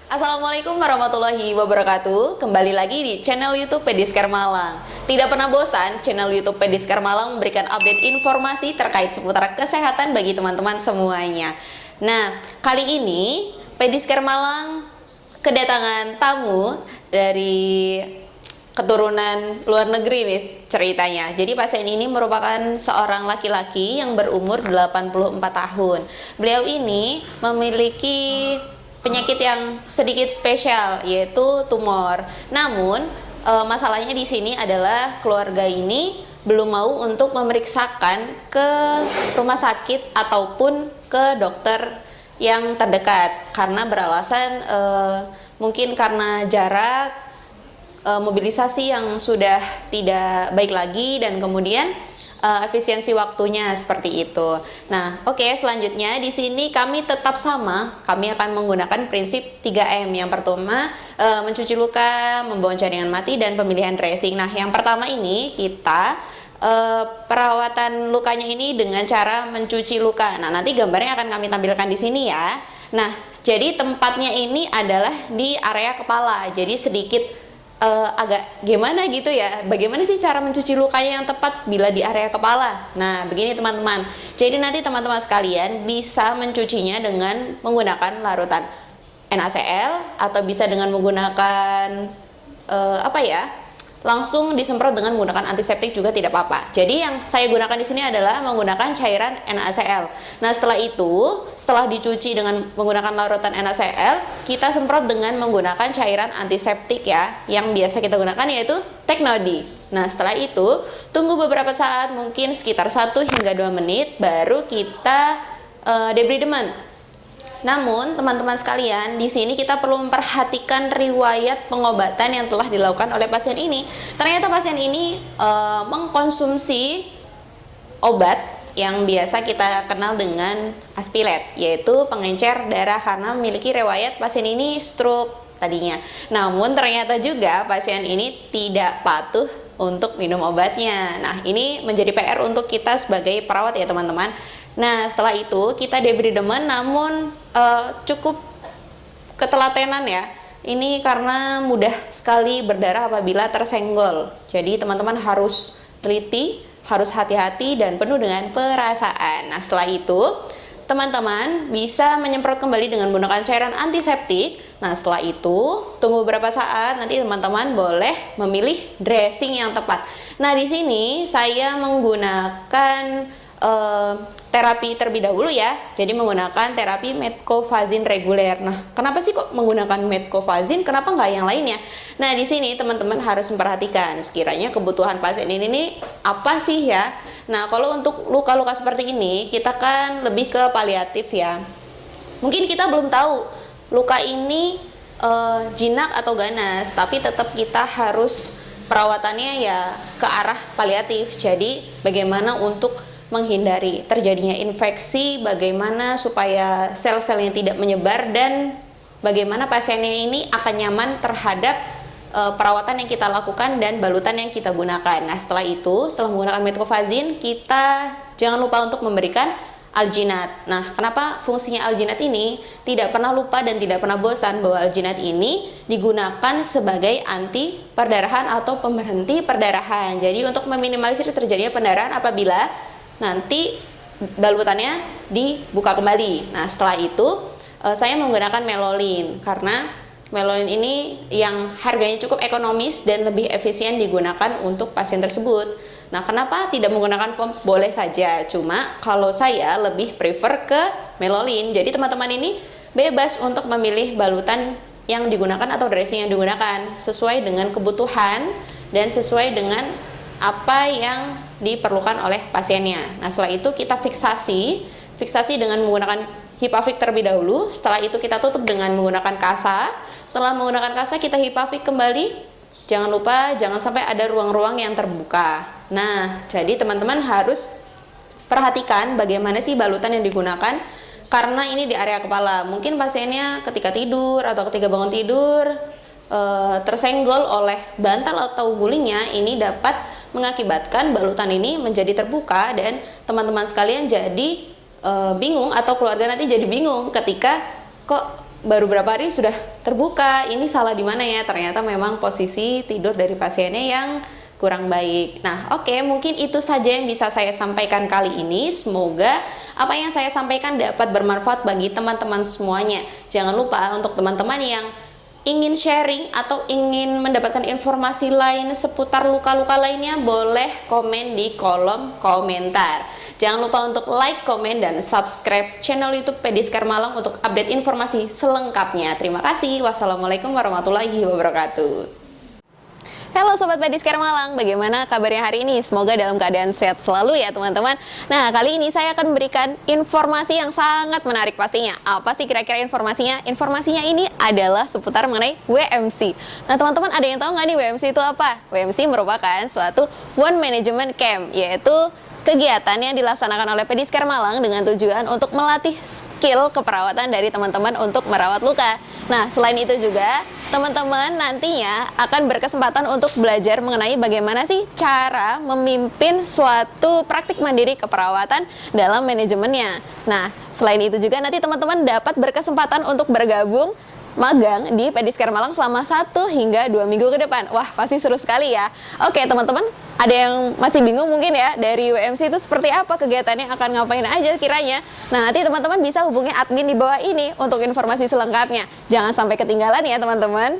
Assalamualaikum warahmatullahi wabarakatuh. Kembali lagi di channel YouTube Pediskar Malang. Tidak pernah bosan, channel YouTube Pediskar Malang memberikan update informasi terkait seputar kesehatan bagi teman-teman semuanya. Nah, kali ini Pediskar Malang kedatangan tamu dari keturunan luar negeri nih ceritanya. Jadi pasien ini merupakan seorang laki-laki yang berumur 84 tahun. Beliau ini memiliki penyakit yang sedikit spesial, yaitu tumor. Namun masalahnya di sini adalah keluarga ini belum mau untuk memeriksakan ke rumah sakit ataupun ke dokter yang terdekat karena beralasan mungkin karena jarak, mobilisasi yang sudah tidak baik lagi, dan kemudian efisiensi waktunya seperti itu. Nah, oke, selanjutnya di sini kami tetap sama. Kami akan menggunakan prinsip 3M. Yang pertama, mencuci luka, membuang jaringan mati, dan pemilihan dressing. Nah, yang pertama ini kita perawatan lukanya ini dengan cara mencuci luka. Nah, nanti gambarnya akan kami tampilkan di sini ya. Nah, jadi tempatnya ini adalah di area kepala. Jadi sedikit agak gimana gitu ya, bagaimana sih cara mencuci lukanya yang tepat bila di area kepala. Nah, begini teman-teman, jadi nanti teman-teman sekalian bisa mencucinya dengan menggunakan larutan NaCl atau bisa dengan menggunakan langsung disemprot dengan menggunakan antiseptik juga tidak apa-apa. Jadi yang saya gunakan di sini adalah menggunakan cairan NaCl. Nah, setelah dicuci dengan menggunakan larutan NaCl, kita semprot dengan menggunakan cairan antiseptik ya, yang biasa kita gunakan yaitu Technodi. Nah, setelah itu tunggu beberapa saat, mungkin sekitar 1 hingga 2 menit, baru kita debridement. Namun, teman-teman sekalian, di sini kita perlu memperhatikan riwayat pengobatan yang telah dilakukan oleh pasien ini. Ternyata pasien ini mengkonsumsi obat yang biasa kita kenal dengan Aspilet, yaitu pengencer darah, karena memiliki riwayat pasien ini stroke tadinya. Namun, ternyata juga pasien ini tidak patuh untuk minum obatnya. Nah, ini menjadi PR untuk kita sebagai perawat ya, teman-teman. Nah, setelah itu kita debridement, namun cukup ketelatenan ya. Ini karena mudah sekali berdarah apabila tersenggol. Jadi teman-teman harus teliti, harus hati-hati dan penuh dengan perasaan. Nah, setelah itu teman-teman bisa menyemprot kembali dengan menggunakan cairan antiseptik. Nah, setelah itu tunggu beberapa saat, nanti teman-teman boleh memilih dressing yang tepat. Nah, di sini saya menggunakan terapi terlebih dahulu ya. Jadi menggunakan terapi metcofazin reguler. Nah, kenapa sih kok menggunakan metcofazin? Kenapa nggak yang lainnya? Nah, di sini teman-teman harus memperhatikan sekiranya kebutuhan pasien ini nih apa sih ya. Nah, kalau untuk luka-luka seperti ini, kita kan lebih ke paliatif ya. Mungkin kita belum tahu luka ini jinak atau ganas, tapi tetap kita harus perawatannya ya ke arah paliatif. Jadi bagaimana untuk menghindari terjadinya infeksi, bagaimana supaya sel-selnya tidak menyebar, dan bagaimana pasiennya ini akan nyaman terhadap perawatan yang kita lakukan dan balutan yang kita gunakan. Nah, setelah menggunakan metcofazin, kita jangan lupa untuk memberikan alginat. Nah, kenapa fungsinya alginat ini? Tidak pernah lupa dan tidak pernah bosan bahwa alginat ini digunakan sebagai anti perdarahan atau pemberhenti perdarahan. Jadi untuk meminimalisir terjadinya pendarahan apabila nanti balutannya dibuka kembali. Nah, setelah itu saya menggunakan melolin karena melolin ini yang harganya cukup ekonomis dan lebih efisien digunakan untuk pasien tersebut. Nah, kenapa tidak menggunakan foam? Boleh saja, cuma kalau saya lebih prefer ke melolin. Jadi teman-teman ini bebas untuk memilih balutan yang digunakan atau dressing yang digunakan sesuai dengan kebutuhan dan sesuai dengan apa yang diperlukan oleh pasiennya. Nah, setelah itu kita fiksasi dengan menggunakan hipafik terlebih dahulu. Setelah itu kita tutup dengan menggunakan kasa. Setelah menggunakan kasa, kita hipafik kembali. Jangan lupa, jangan sampai ada ruang-ruang yang terbuka. Nah, jadi teman-teman harus perhatikan bagaimana sih balutan yang digunakan, karena ini di area kepala. Mungkin pasiennya ketika tidur atau ketika bangun tidur tersenggol oleh bantal atau gulingnya, ini dapat mengakibatkan balutan ini menjadi terbuka, dan teman-teman sekalian jadi bingung, atau keluarga nanti jadi bingung ketika kok baru berapa hari sudah terbuka. Ini salah di mana ya? Ternyata memang posisi tidur dari pasiennya yang kurang baik. Nah, oke, mungkin itu saja yang bisa saya sampaikan kali ini. Semoga apa yang saya sampaikan dapat bermanfaat bagi teman-teman semuanya. Jangan lupa untuk teman-teman yang ingin sharing atau ingin mendapatkan informasi lain seputar luka-luka lainnya, boleh komen di kolom komentar. Jangan lupa untuk like, komen, dan subscribe channel YouTube Pediskar Malang untuk update informasi selengkapnya. Terima kasih. Wassalamualaikum warahmatullahi wabarakatuh. Halo Sobat Pediskar Malang, bagaimana kabarnya hari ini? Semoga dalam keadaan sehat selalu ya teman-teman. Nah, kali ini saya akan memberikan informasi yang sangat menarik pastinya. Apa sih kira-kira informasinya? Informasinya ini adalah seputar mengenai WMC. Nah teman-teman, ada yang tahu nggak nih WMC itu apa? WMC merupakan suatu One Management Camp, yaitu kegiatan yang dilaksanakan oleh Pediskar Malang dengan tujuan untuk melatih skill keperawatan dari teman-teman untuk merawat luka. Nah, selain itu juga, teman-teman nantinya akan berkesempatan untuk belajar mengenai bagaimana sih cara memimpin suatu praktik mandiri keperawatan dalam manajemennya. Nah, selain itu juga nanti teman-teman dapat berkesempatan untuk bergabung magang di Pediskar Malang selama 1 hingga 2 minggu ke depan. Wah, pasti seru sekali ya. Oke, teman-teman, ada yang masih bingung mungkin ya dari WMC itu seperti apa kegiatannya, akan ngapain aja kiranya. Nah, nanti teman-teman bisa hubungi admin di bawah ini untuk informasi selengkapnya. Jangan sampai ketinggalan ya, teman-teman.